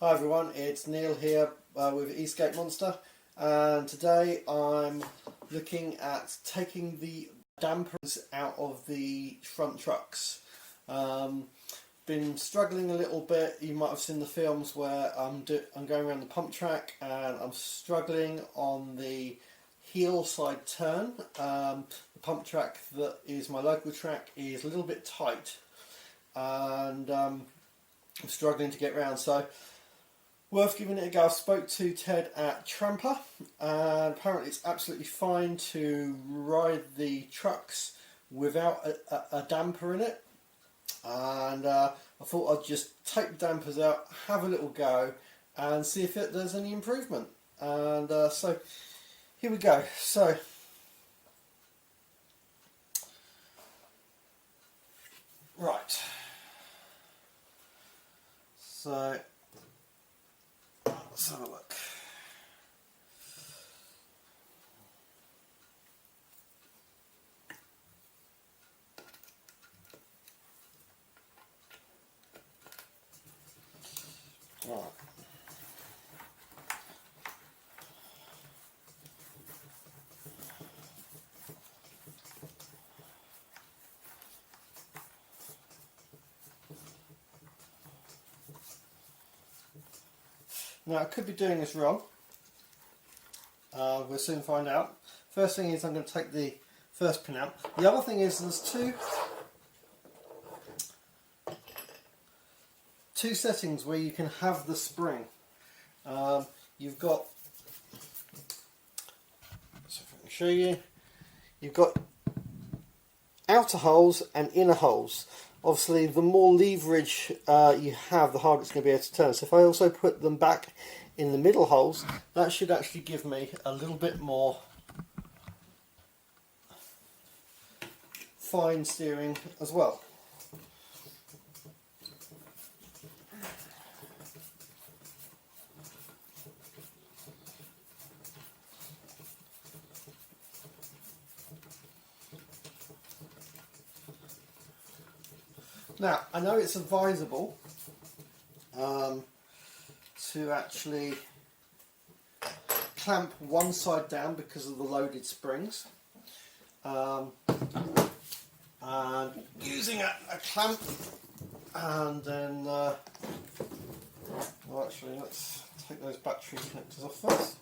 Hi everyone, it's Neil here with Eastgate Monster, and today I'm looking at taking the dampers out of the front trucks. Been struggling a little bit. You might have seen the films where I'm going around the pump track and I'm struggling on the heel side turn. The pump track that is my local track is a little bit tight, and I'm struggling to get around. So worth giving it a go. I spoke to Ted at TRAMPA, and apparently it's absolutely fine to ride the trucks without a damper in it. And I thought I'd just take the dampers out, have a little go, and see if there's any improvement. And so here we go. So right. So let's have a look. Right. Now I could be doing this wrong. We'll soon find out. First thing is I'm going to take the first pin out. The other thing is there's two settings where you can have the spring. You've got, so if I can show you, you've got outer holes and inner holes. Obviously the more leverage you have, the harder it's going to be able to turn. So if I also put them back in the middle holes, that should actually give me a little bit more fine steering as well. Now, I know it's advisable to actually clamp one side down because of the loaded springs, and using a clamp, and then well, actually let's take those battery connectors off first.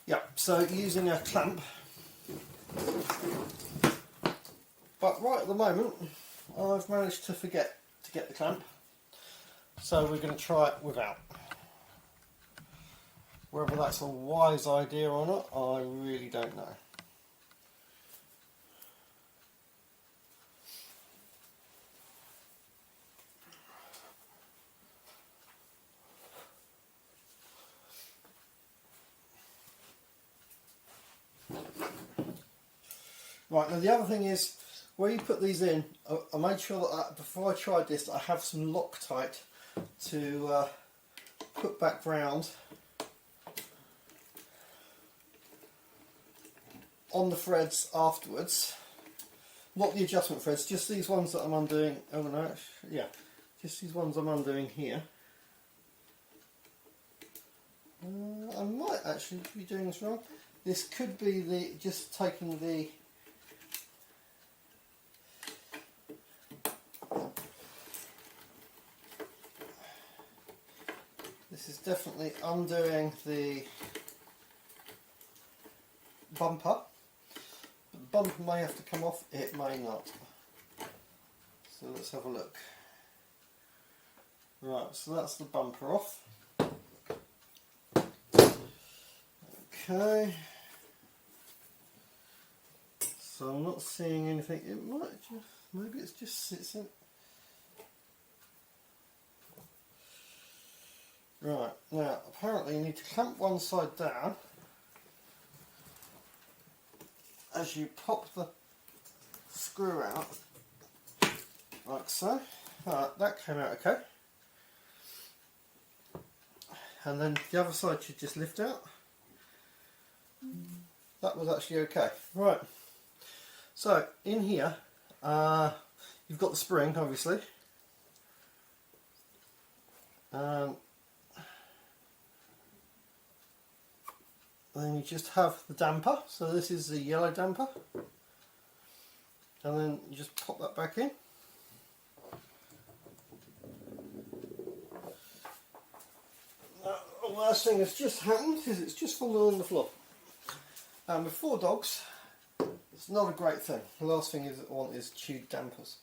Yeah, so using a clamp. But right at the moment, I've managed to forget to get the clamp, so we're going to try it without. Whether that's a wise idea or not, I really don't know. Right, now the other thing is, where you put these in, I made sure that before I tried this, I have some Loctite to put back round on the threads afterwards. Not the adjustment threads, just these ones that I'm undoing. Oh no, yeah, just these ones I'm undoing here. I might actually be doing this wrong. This could be just taking the This is definitely undoing the bumper. The bumper may have to come off, it may not. So let's have a look. Right, so that's the bumper off. Okay. So I'm not seeing anything. It might just, maybe it just sits in. Right, now apparently you need to clamp one side down as you pop the screw out, like so. Alright, that came out okay. And then the other side should just lift out. That was actually okay. Right, so in here you've got the spring, obviously. and then you just have the damper. So this is the yellow damper, and then you just pop that back in. Now, the last thing that's just happened is it's just fallen on the floor. And with 4 dogs, it's not a great thing. The last thing I want is chewed dampers.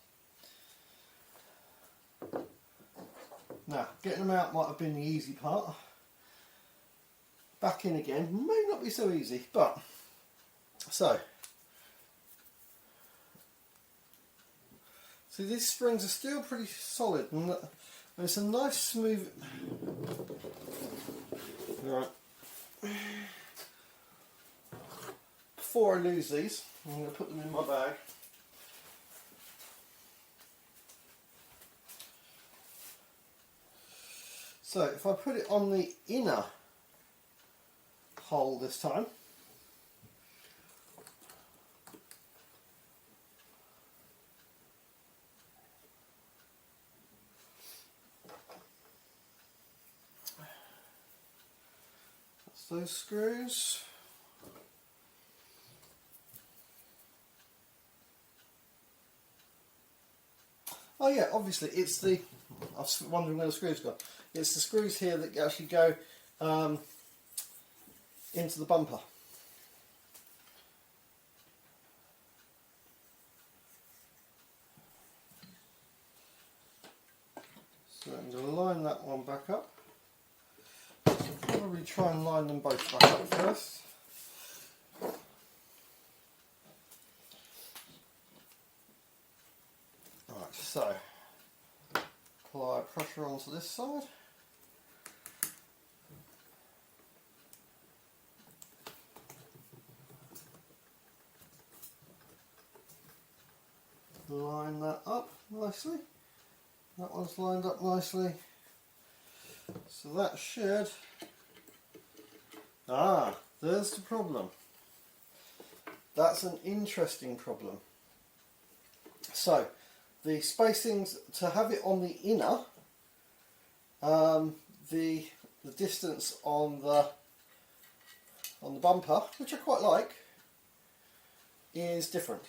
Now, getting them out might have been the easy part. Back in again may not be so easy, but so see, these springs are still pretty solid, and it's a nice smooth. Right. Before I lose these, I'm going to put them in my bag. So if I put it on the inner hole this time, that's those screws. Oh yeah, obviously it's the, I was wondering where the screws go. It's the screws here that actually go into the bumper. So I'm going to line that one back up. I'll probably try and line them both back up first. Right, so apply pressure onto this side. Line that up nicely. That one's lined up nicely. So that should... there's the problem. That's an interesting problem. So, the spacings, to have it on the inner, the distance on the bumper, which I quite like, is different.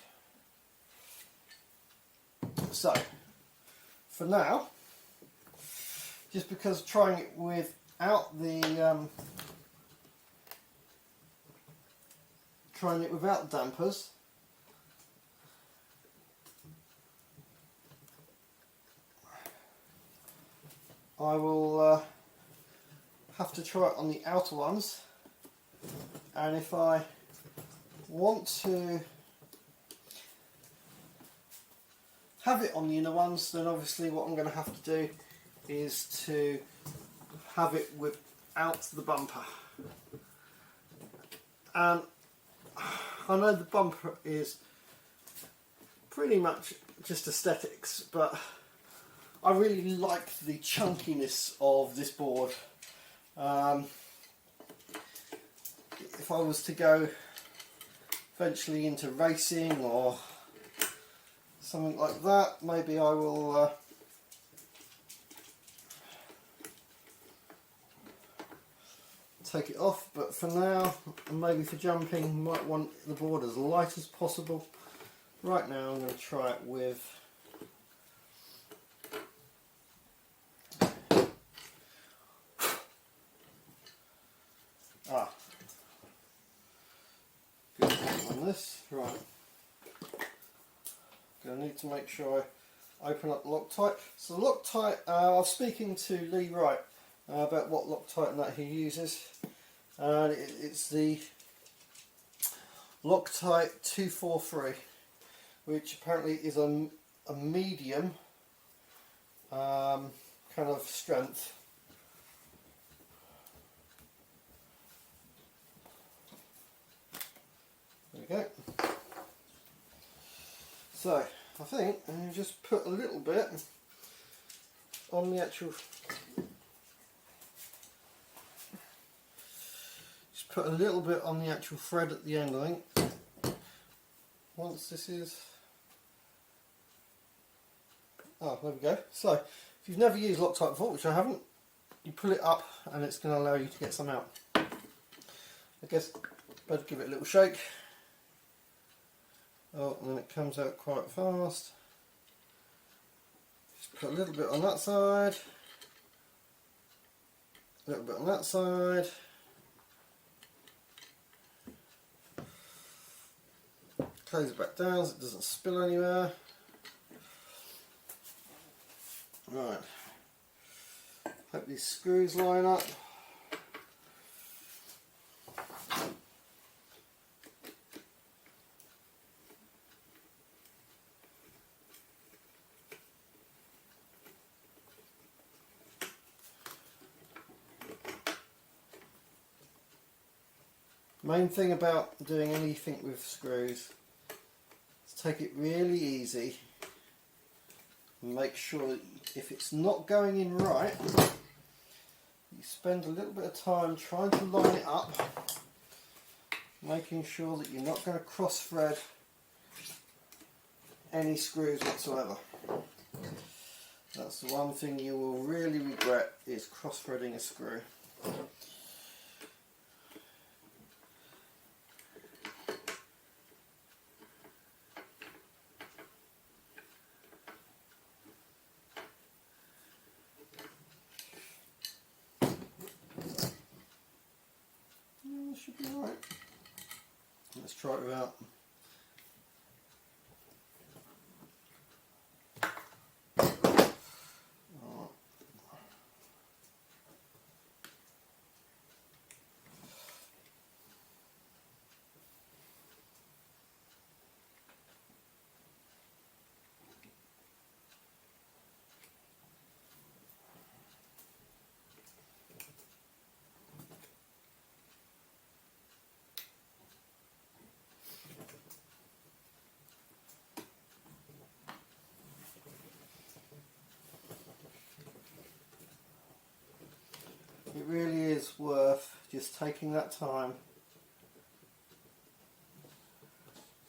So, for now, just because trying it without dampers, I will have to try it on the outer ones, and if I want to have it on the inner ones, then obviously what I'm going to have to do is to have it without the bumper. And I know the bumper is pretty much just aesthetics, but I really like the chunkiness of this board. If I was to go eventually into racing or something like that, maybe I will take it off, but for now, and maybe for jumping, you might want the board as light as possible. Right now I'm going to try it with good on this. Right. Going to need to make sure I open up Loctite. So Loctite, I was speaking to Lee Wright about what Loctite and that he uses. It's the Loctite 243, which apparently is a medium kind of strength. There we go. So I think I'm just put a little bit on the actual. Just put a little bit on the actual thread at the end, I think. Once this is. Oh, there we go. So if you've never used Loctite before, which I haven't, you pull it up and it's going to allow you to get some out. I guess better give it a little shake. Oh, and then it comes out quite fast. Just put a little bit on that side, a little bit on that side. Close it back down so it doesn't spill anywhere. Right. Hope these screws line up. Main thing about doing anything with screws is take it really easy and make sure that if it's not going in right, you spend a little bit of time trying to line it up, making sure that you're not going to cross thread any screws whatsoever. That's the one thing you will really regret, is cross threading a screw. Should be alright. Let's try it without. It really is worth just taking that time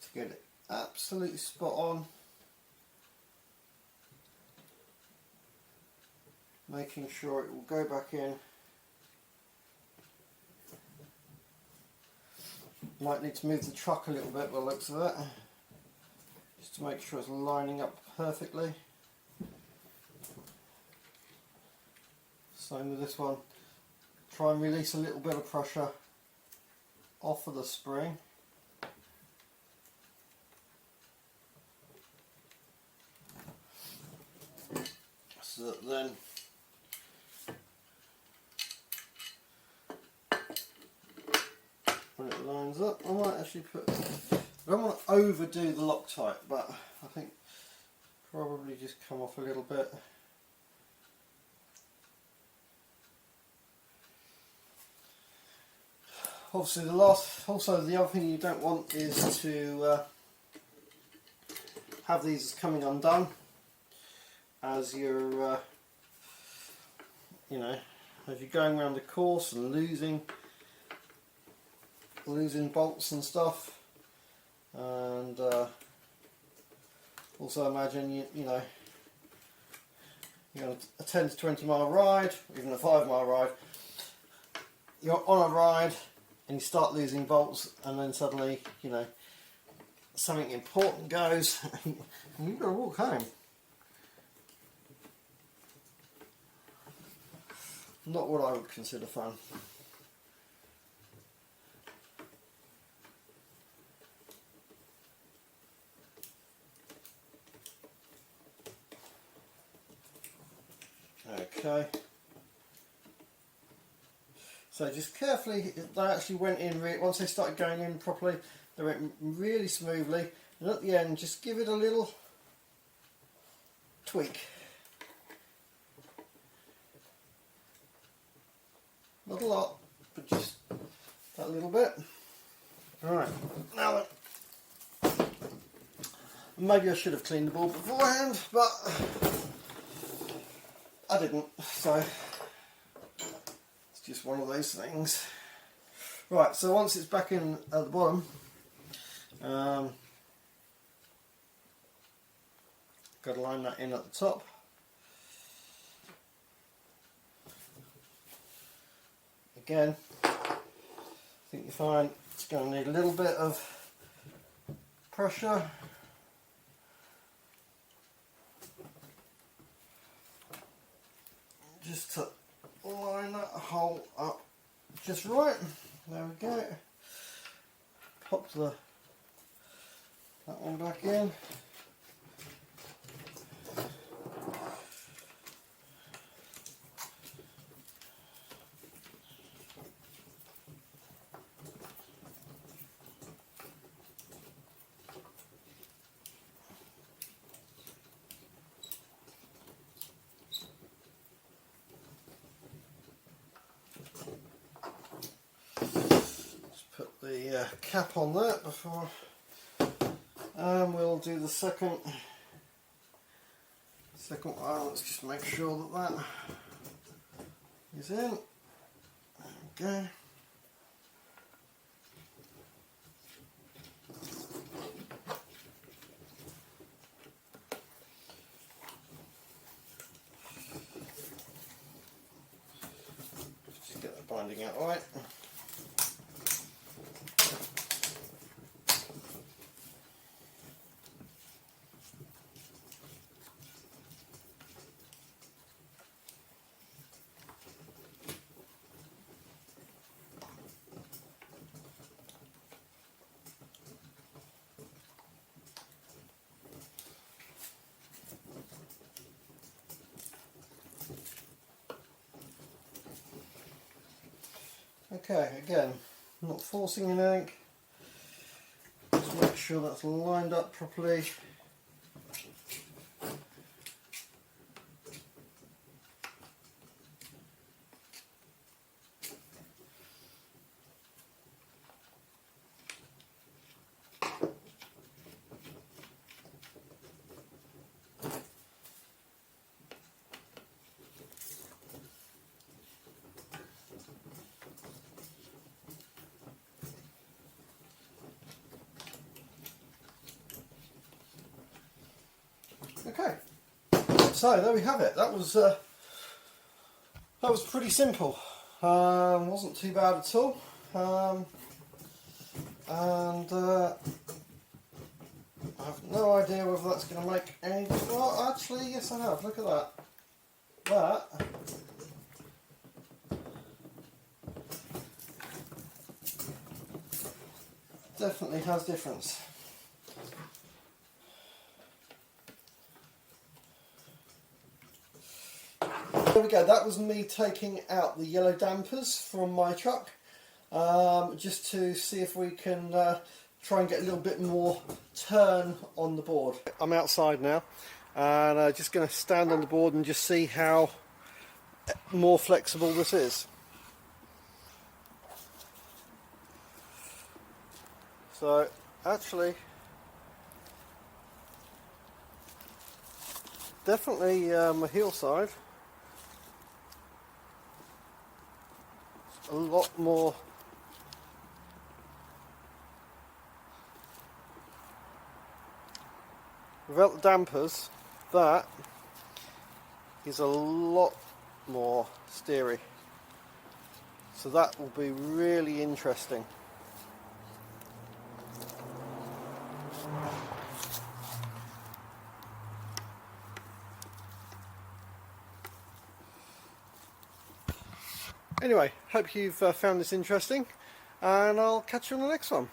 to get it absolutely spot on, making sure it will go back in. Might need to move the truck a little bit by the looks of it, just to make sure it's lining up perfectly. Same with this one. Try and release a little bit of pressure off of the spring. So that then when it lines up, I might actually put, I don't want to overdo the Loctite, but I think probably just come off a little bit. Obviously the other thing you don't want is to have these coming undone as you're, as you're going around the course and losing bolts and stuff. And also imagine you're on a 10 to 20 mile ride, even a 5 mile ride. You're on a ride and you start losing bolts, and then suddenly, something important goes and you've got to walk home. Not what I would consider fun. Okay. So just carefully, they actually went in, once they started going in properly, they went really smoothly, and at the end just give it a little tweak. Not a lot, but just that little bit. Alright, now then, maybe I should have cleaned the board beforehand, but I didn't, so just one of those things. Right, so once it's back in at the bottom, got to line that in at the top. again, I think you find it's going to need a little bit of pressure. Just to line that hole up just right. There we go. Pop that one back in. Put the cap on that before, and we'll do the second one. Let's just make sure that is in. There we go. Just get the binding out right. Okay, again, not forcing anything, just make sure that's lined up properly. Okay, so there we have it. That was pretty simple. Wasn't too bad at all. And I have no idea whether that's going to make any. Well, actually, yes, I have. Look at that. That definitely has difference. There we go, that was me taking out the yellow dampers from my truck, just to see if we can try and get a little bit more turn on the board. I'm outside now, and I'm just going to stand on the board and just see how more flexible this is. So actually, definitely my heel side a lot more without the dampers. That is a lot more steery, so that will be really interesting. Anyway, hope you've found this interesting, and I'll catch you on the next one.